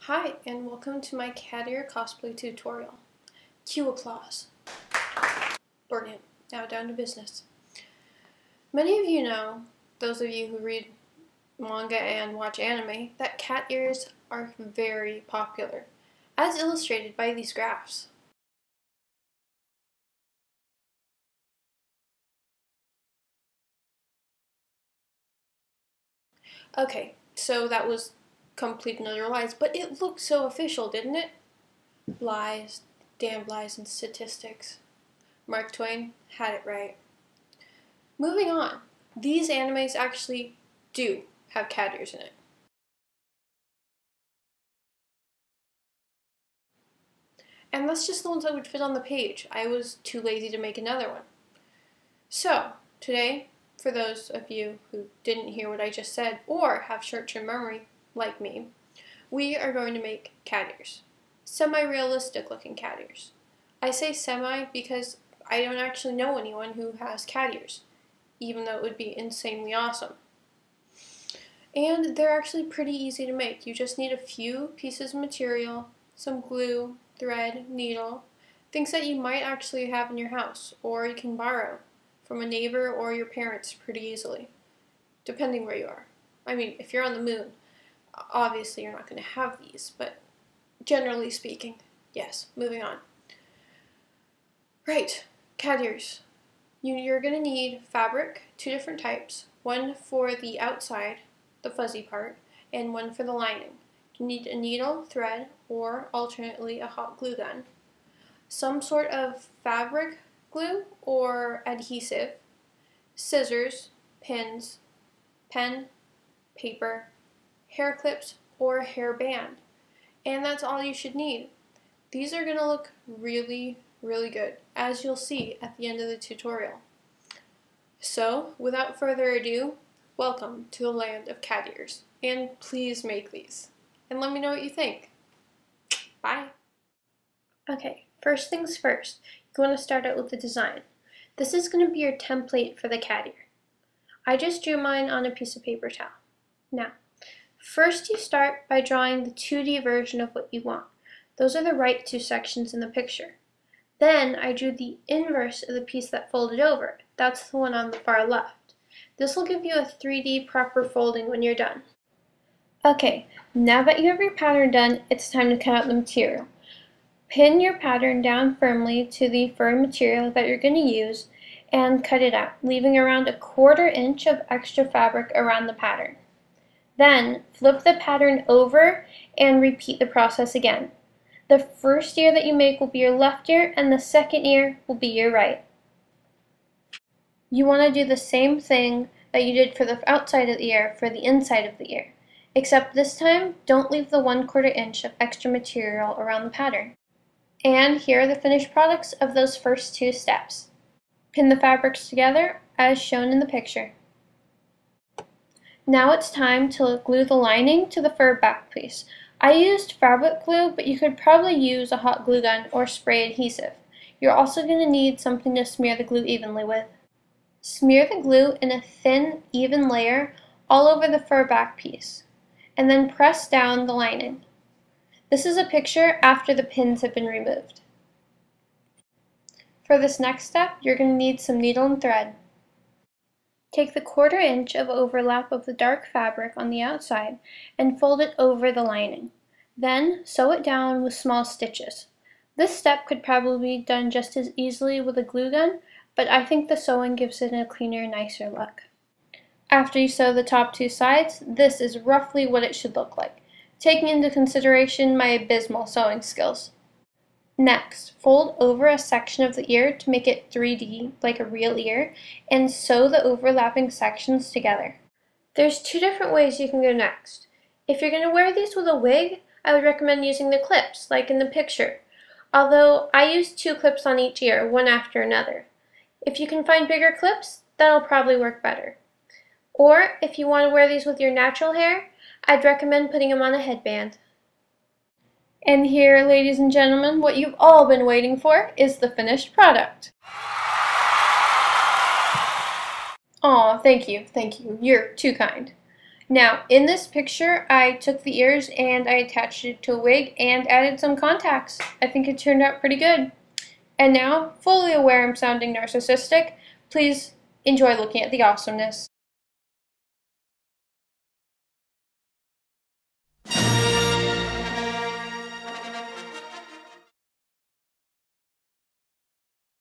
Hi, and welcome to my cat ear cosplay tutorial. Cue applause. Brilliant. Now down to business. Many of you know, those of you who read manga and watch anime, that cat ears are very popular, as illustrated by these graphs. Okay, so that was complete and utter lies, but it looked so official, didn't it? Lies, damned lies and statistics. Mark Twain had it right. Moving on, these animes actually do have cat ears in it. And that's just the ones that would fit on the page. I was too lazy to make another one. So, today, for those of you who didn't hear what I just said or have short-term memory, like me, we are going to make cat ears. Semi-realistic looking cat ears. I say semi because I don't actually know anyone who has cat ears, even though it would be insanely awesome. And they're actually pretty easy to make. You just need a few pieces of material, some glue, thread, needle, things that you might actually have in your house, or you can borrow from a neighbor or your parents pretty easily, depending where you are. I mean, if you're on the moon, obviously you're not going to have these, but generally speaking, yes. Moving on. Right, cat ears. You're going to need fabric, 2 different types, one for the outside, the fuzzy part, and one for the lining. You need a needle, thread, or alternately a hot glue gun, some sort of fabric glue or adhesive, scissors, pins, pen, paper, hair clips, or a hair band. And that's all you should need. These are going to look really, really good, as you'll see at the end of the tutorial. So, without further ado, welcome to the land of cat ears, and please make these, and let me know what you think. Bye! Okay, first things first, you want to start out with the design. This is going to be your template for the cat ear. I just drew mine on a piece of paper towel. Now, first you start by drawing the 2D version of what you want. Those are the right 2 sections in the picture. Then I drew the inverse of the piece that folded over. That's the one on the far left. This will give you a 3D proper folding when you're done. Okay, now that you have your pattern done, it's time to cut out the material. Pin your pattern down firmly to the fur material that you're going to use and cut it out, leaving around a 1/4 inch of extra fabric around the pattern. Then flip the pattern over and repeat the process again. The first ear that you make will be your left ear, and the second ear will be your right. You want to do the same thing that you did for the outside of the ear for the inside of the ear, except this time don't leave the 1/4 inch of extra material around the pattern. And here are the finished products of those first 2 steps. Pin the fabrics together as shown in the picture. Now it's time to glue the lining to the fur back piece. I used fabric glue, but you could probably use a hot glue gun or spray adhesive. You're also going to need something to smear the glue evenly with. Smear the glue in a thin, even layer all over the fur back piece, and then press down the lining. This is a picture after the pins have been removed. For this next step, you're going to need some needle and thread. Take the 1/4 inch of overlap of the dark fabric on the outside and fold it over the lining. Then sew it down with small stitches. This step could probably be done just as easily with a glue gun, but I think the sewing gives it a cleaner, nicer look. After you sew the top 2 sides, this is roughly what it should look like, taking into consideration my abysmal sewing skills. Next, fold over a section of the ear to make it 3D, like a real ear, and sew the overlapping sections together. There's 2 different ways you can go next. If you're going to wear these with a wig, I would recommend using the clips, like in the picture, although I used 2 clips on each ear, one after another. If you can find bigger clips, that'll probably work better. Or, if you want to wear these with your natural hair, I'd recommend putting them on a headband. And here, ladies and gentlemen, what you've all been waiting for is the finished product. Aw, thank you, you're too kind. Now, in this picture, I took the ears and I attached it to a wig and added some contacts. I think it turned out pretty good. And now, fully aware I'm sounding narcissistic, please enjoy looking at the awesomeness.